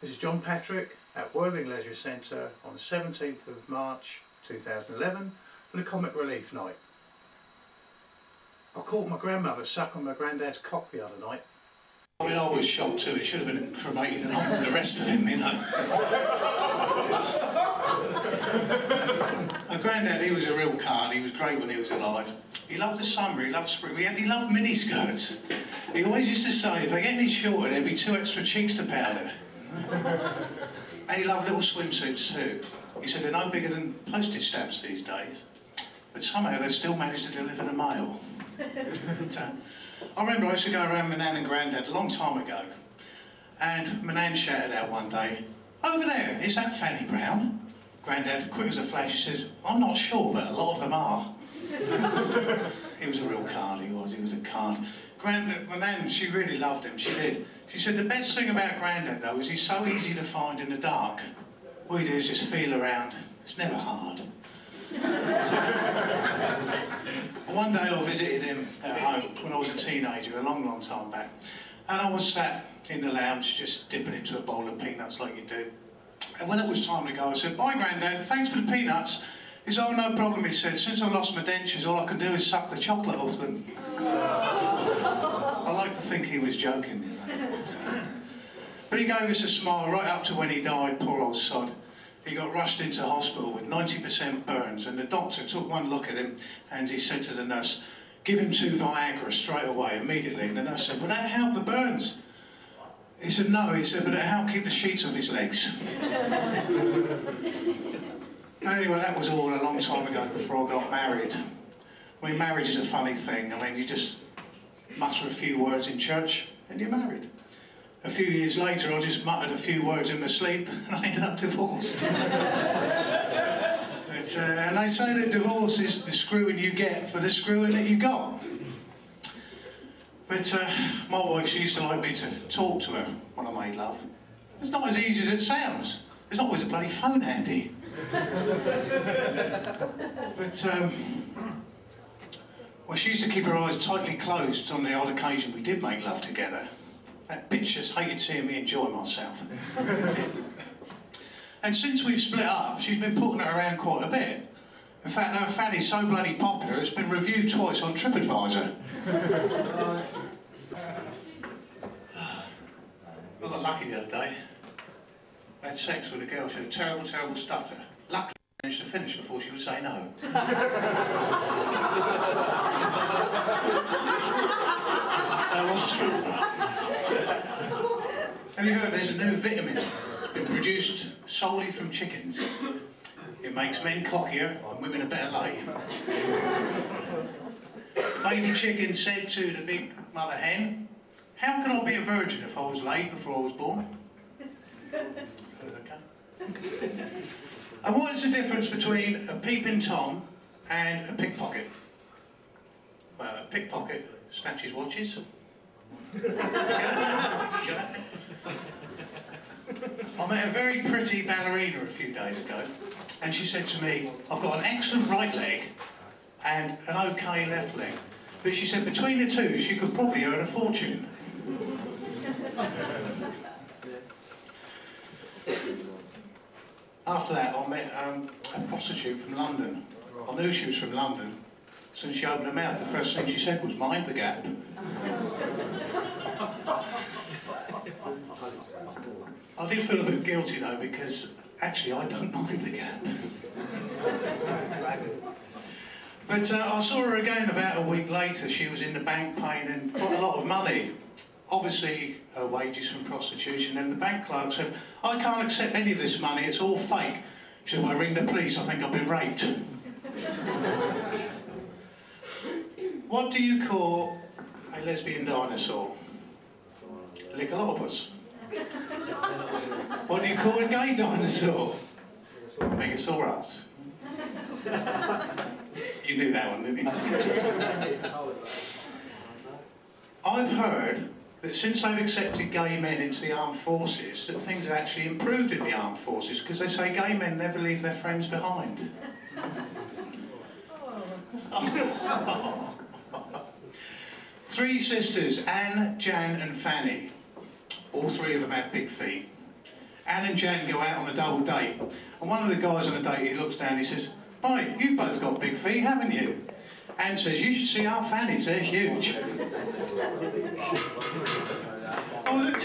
This is Jon Patrick at Worthing Leisure Centre on the 17th of March 2011 for the Comic Relief Night. I caught my grandmother sucking my granddad's cock the other night. I mean, I was shocked too. It should have been cremated along with the rest of him, you know. My granddad, he was a real card. He was great when he was alive. He loved the summer, he loved spring, he loved miniskirts. He always used to say, if they get any shorter, there'd be 2 extra cheeks to powder. And he loved little swimsuits too. He said they're no bigger than postage stamps these days, but somehow they still managed to deliver the mail. I remember I used to go around my nan and granddad a long time ago, and my nan shouted out one day, "Over there, is that Fanny Brown?" Granddad, quick as a flash, he says, "I'm not sure, but a lot of them are." He was a real card, he was a card. Granddad, my nan, she really loved him, she did. She said the best thing about Granddad though is he's so easy to find in the dark. All you do is just feel around, it's never hard. One day I visited him at home when I was a teenager, a long time back, and I was sat in the lounge just dipping into a bowl of peanuts like you do. And when it was time to go, I said, "Bye Grandad, thanks for the peanuts." He said, "Oh, no problem," he said, "since I lost my dentures all I can do is suck the chocolate off them." I like to think he was joking, you know. But he gave us a smile right up to when he died, poor old sod. He got rushed into hospital with 90% burns, and the doctor took one look at him and he said to the nurse, "Give him 2 Viagra straight away, immediately." And the nurse said, "Will that help the burns?" He said, "No," he said, "but it'll help keep the sheets off his legs." Anyway, that was all a long time ago before I got married. I mean, marriage is a funny thing. I mean, you just mutter a few words in church and you're married. A few years later, I just muttered a few words in my sleep and I ended up divorced. And they say that divorce is the screwing you get for the screwing that you got. But my wife, she used to like me to talk to her when I made love. It's not as easy as it sounds. There's not always a bloody phone handy. But, well, she used to keep her eyes tightly closed on the odd occasion we did make love together. That bitch just hated seeing me enjoy myself. And since we've split up, she's been putting it around quite a bit. In fact, her Fanny's so bloody popular, it's been reviewed twice on TripAdvisor. I got lucky the other day. I had sex with a girl, she had a terrible stutter. Luckily, I managed to finish before she would say no. That was true. Have you heard there's a new vitamin? It's been produced solely from chickens. It makes men cockier and women a better lay. The baby chicken said to the big mother hen, "How can I be a virgin if I was laid before I was born?" Okay. And what is the difference between a peeping Tom and a pickpocket? Well, a pickpocket snatches watches. I met a very pretty ballerina a few days ago, and she said to me, "I've got an excellent right leg and an okay left leg." But she said between the two, she could probably earn a fortune. After that, I met a prostitute from London. I knew she was from London. As soon as she opened her mouth, the first thing she said was, "Mind the gap." I did feel a bit guilty though, because actually I don't mind the gap. But I saw her again about a week later. She was in the bank paying in quite a lot of money. Obviously her wages from prostitution, and the bank clerk said, "I can't accept any of this money, it's all fake." She said, "Well, ring the police, I think I've been raped." What do you call a lesbian dinosaur? Lickalopus. What do you call a gay dinosaur? Megasaurus. You knew that one, didn't you? I've heard that since they've accepted gay men into the armed forces, that things have actually improved in the armed forces, because they say gay men never leave their friends behind. Oh. 3 sisters, Anne, Jan and Fanny. All 3 of them had big feet. Anne and Jan go out on a double date, and one of the guys on the date, he looks down, he says, "Mate, you've both got big feet, haven't you?" Anne says, "You should see our fannies, they're huge." I was